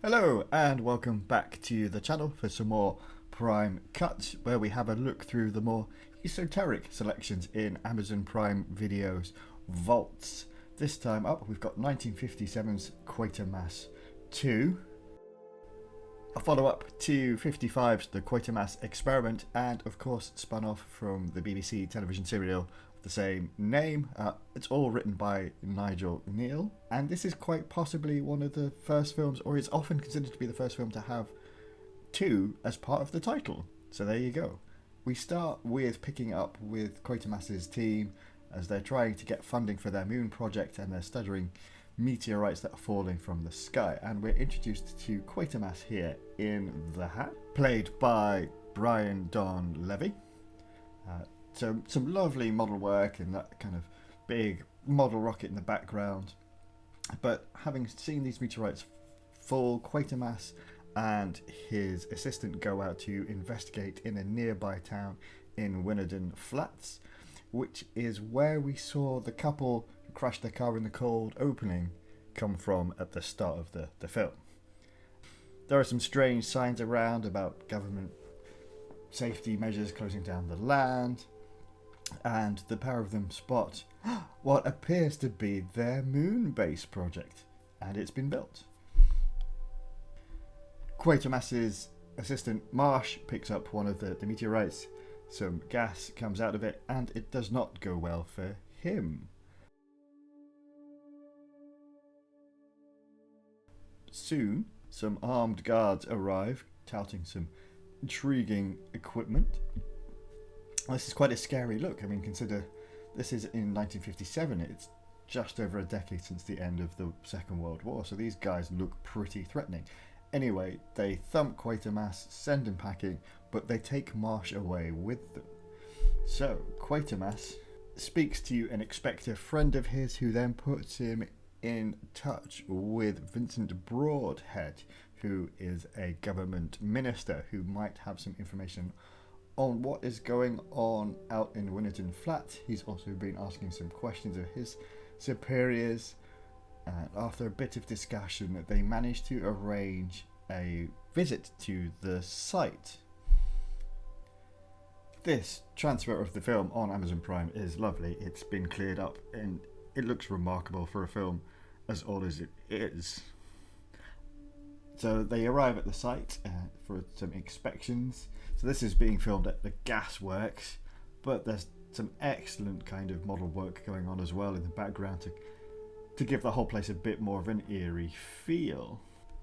Hello and welcome back to the channel for some more Prime Cutz, where we have a look through the more esoteric selections in Amazon Prime Video's vaults. This time up we've got 1957's Quatermass 2, a follow-up to 55's The Quatermass Experiment, and of course spun off from the BBC television serial of the same name. It's all written by Nigel Kneale, and this is quite possibly one of the first films, or it's often considered to be the first film to have 2 as part of the title. So there you go. We start with picking up with Quatermass's team as they're trying to get funding for their moon project, and they're studying meteorites that are falling from the sky, and we're introduced to Quatermass here in The Hat, played by Brian Don Levy. So some lovely model work and that kind of big model rocket in the background. But having seen these meteorites fall, Quatermass and his assistant go out to investigate in a nearby town in Winnerden Flats, which is where we saw the couple who crashed their car in the cold opening come from at the start of the film. There are some strange signs around about government safety measures closing down the land, and the pair of them spot what appears to be their moon base project, and it's been built. Quatermass's assistant Marsh picks up one of the meteorites. Some gas comes out of it, and it does not go well for him. Soon, some armed guards arrive, touting some intriguing equipment. This is quite a scary look. I mean, consider this is in 1957. It's just over a decade since the end of the Second World War, so these guys look pretty threatening. Anyway, they thump Quatermass, send him packing, but they take Marsh away with them. So, Quatermass speaks to an Inspector friend of his, who then puts him in touch with Vincent Broadhead, who is a government minister who might have some information on what is going on out in Winnerden Flat. He's also been asking some questions of his superiors, and after a bit of discussion they managed to arrange a visit to the site. This transfer of the film on Amazon Prime is lovely. It's been cleared up and it looks remarkable for a film as old as it is. So they arrive at the site for some inspections. So this is being filmed at the gasworks, but there's some excellent kind of model work going on as well in the background to give the whole place a bit more of an eerie feel.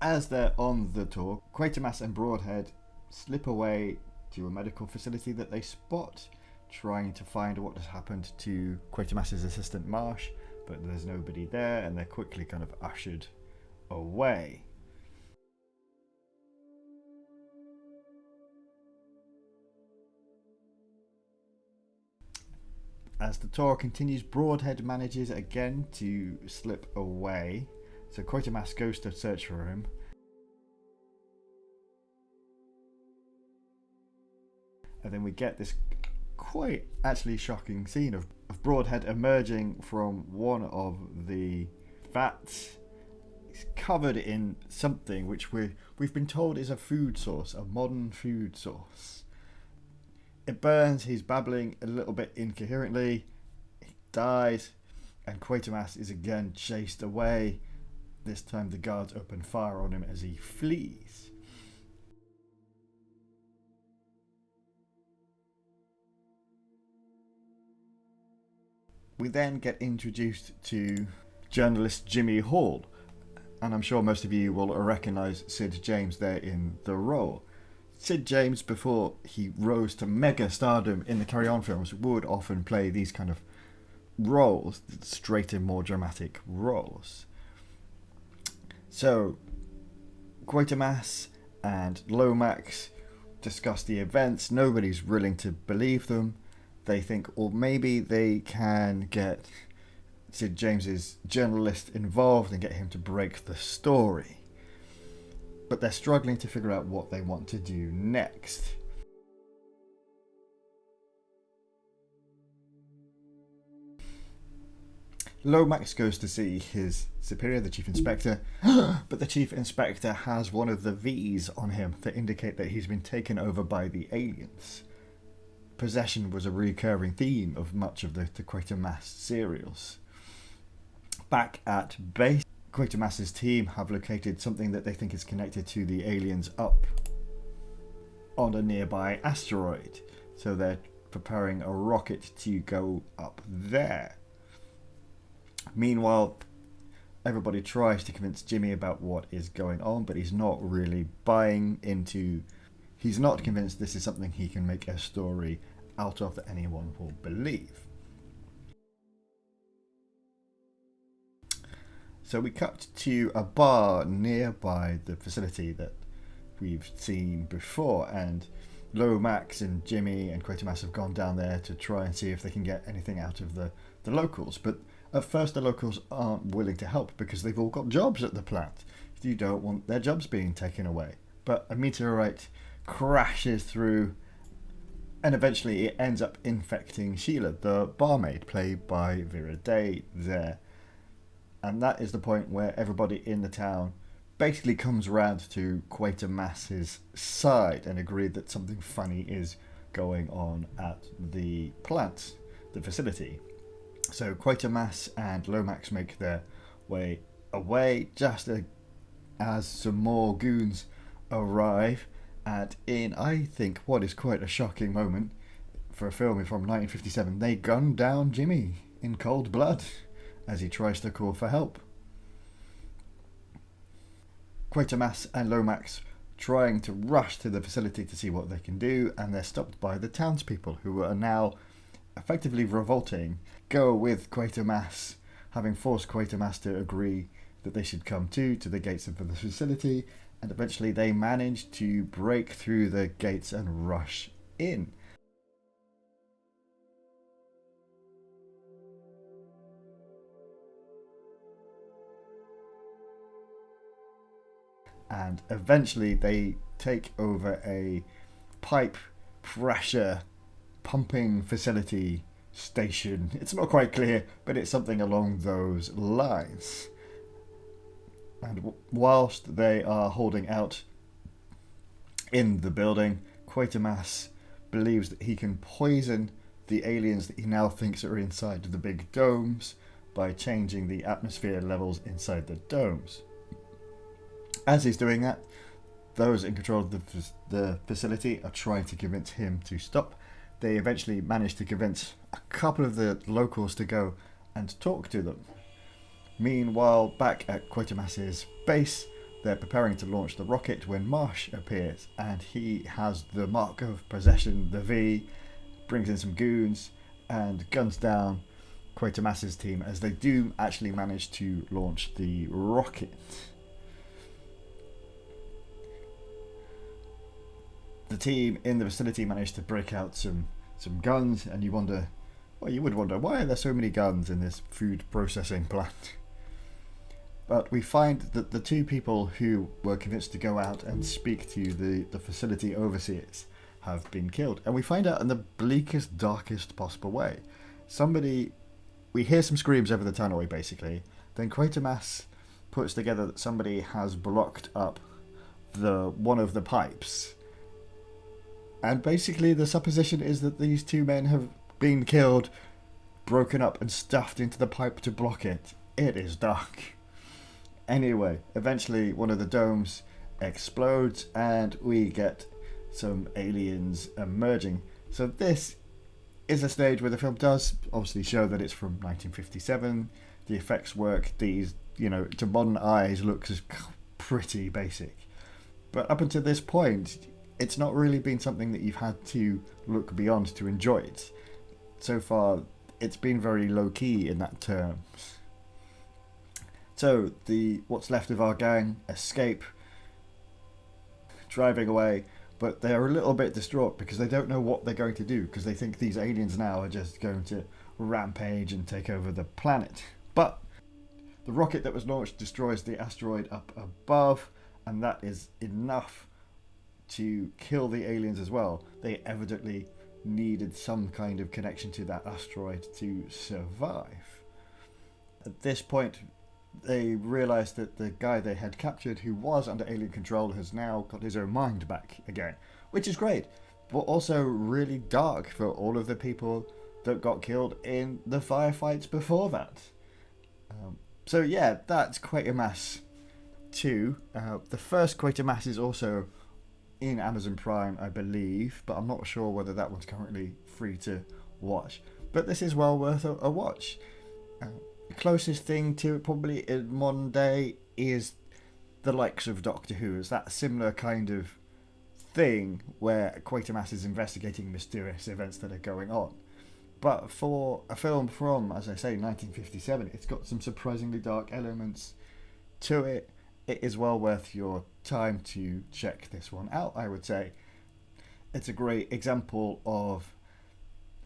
As they're on the tour, Quatermass and Broadhead slip away to a medical facility that they spot, trying to find what has happened to Quatermass's assistant Marsh, but there's nobody there, and they're quickly kind of ushered away. As the tour continues, Broadhead manages again to slip away, so Quatermass goes to search for him. And then we get this quite actually shocking scene of Broadhead emerging from one of the vats. He's covered in something which we've been told is a food source, a modern food source. It burns, he's babbling a little bit incoherently, he dies, and Quatermass is again chased away. This time the guards open fire on him as he flees. We then get introduced to journalist Jimmy Hall, and I'm sure most of you will recognise Sid James there in the role. Sid James, before he rose to mega stardom in the Carry On films, would often play these kind of roles, straighter, more dramatic roles. So, Quatermass and Lomax discuss the events. Nobody's willing to believe them. They think, or maybe they can get Sid James's journalist involved and get him to break the story. But they're struggling to figure out what they want to do next. Lomax goes to see his superior, the Chief Inspector, but the Chief Inspector has one of the V's on him that indicate that he's been taken over by the aliens. Possession was a recurring theme of much of the Quatermass serials. Back at base, Quatermass's team have located something that they think is connected to the aliens up on a nearby asteroid. So they're preparing a rocket to go up there. Meanwhile, everybody tries to convince Jimmy about what is going on, but he's not really buying into... He's not convinced this is something he can make a story out of that anyone will believe. So we cut to a bar nearby the facility that we've seen before, and Lomax and Jimmy and Quatermass have gone down there to try and see if they can get anything out of the locals. But at first the locals aren't willing to help because they've all got jobs at the plant. You don't want their jobs being taken away. But a meteorite crashes through and eventually it ends up infecting Sheila, the barmaid, played by Vera Day there. And that is the point where everybody in the town basically comes around to Quatermass's side and agree that something funny is going on at the plant, the facility. So Quatermass and Lomax make their way away just as some more goons arrive, and in, I think, what is quite a shocking moment for a film from 1957, they gun down Jimmy in cold blood as he tries to call for help. Quatermass and Lomax trying to rush to the facility to see what they can do, and they're stopped by the townspeople who are now effectively revolting, go with Quatermass, having forced Quatermass to agree that they should come to the gates of the facility, and eventually they manage to break through the gates and rush in. And eventually they take over a pipe pressure pumping facility station. It's not quite clear, but it's something along those lines. And whilst they are holding out in the building, Quatermass believes that he can poison the aliens that he now thinks are inside the big domes by changing the atmosphere levels inside the domes. As he's doing that, those in control of the facility are trying to convince him to stop. They eventually manage to convince a couple of the locals to go and talk to them. Meanwhile, back at Quatermass's base, they're preparing to launch the rocket when Marsh appears, and he has the mark of possession, the V, brings in some goons, and guns down Quatermass's team as they do actually manage to launch the rocket. The team in the vicinity managed to break out some guns, and you would wonder, why are there so many guns in this food processing plant? But we find that the two people who were convinced to go out and speak to the facility overseers have been killed. And we find out in the bleakest, darkest possible way. We hear some screams over the tunnelway, basically. Then Quatermass puts together that somebody has blocked up one of the pipes. And basically the supposition is that these two men have been killed, broken up and stuffed into the pipe to block it. It is dark. Anyway, eventually one of the domes explodes and we get some aliens emerging. So this is a stage where the film does obviously show that it's from 1957. The effects work. These, to modern eyes looks pretty basic. But up until this point, it's not really been something that you've had to look beyond to enjoy it. So far, it's been very low-key in that terms. So, what's left of our gang escape, driving away, but they're a little bit distraught because they don't know what they're going to do, because they think these aliens now are just going to rampage and take over the planet. But the rocket that was launched destroys the asteroid up above, and that is enough to kill the aliens as well. They evidently needed some kind of connection to that asteroid to survive. At this point, they realised that the guy they had captured, who was under alien control, has now got his own mind back again, which is great, but also really dark for all of the people that got killed in the firefights before that. So yeah, that's Quatermass 2. The first Quatermass is also in Amazon Prime, I believe, but I'm not sure whether that one's currently free to watch. But this is well worth a watch. The closest thing to it probably in modern day is the likes of Doctor Who. It's that similar kind of thing where Quatermass is investigating mysterious events that are going on. But for a film from, as I say, 1957, it's got some surprisingly dark elements to it. It is well worth your time to check this one out, I would say. It's a great example of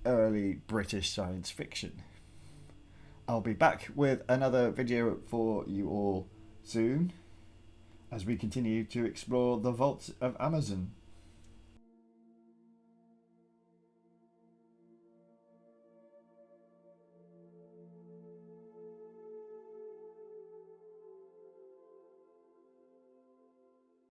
early British science fiction. I'll be back with another video for you all soon as we continue to explore the vaults of Amazon.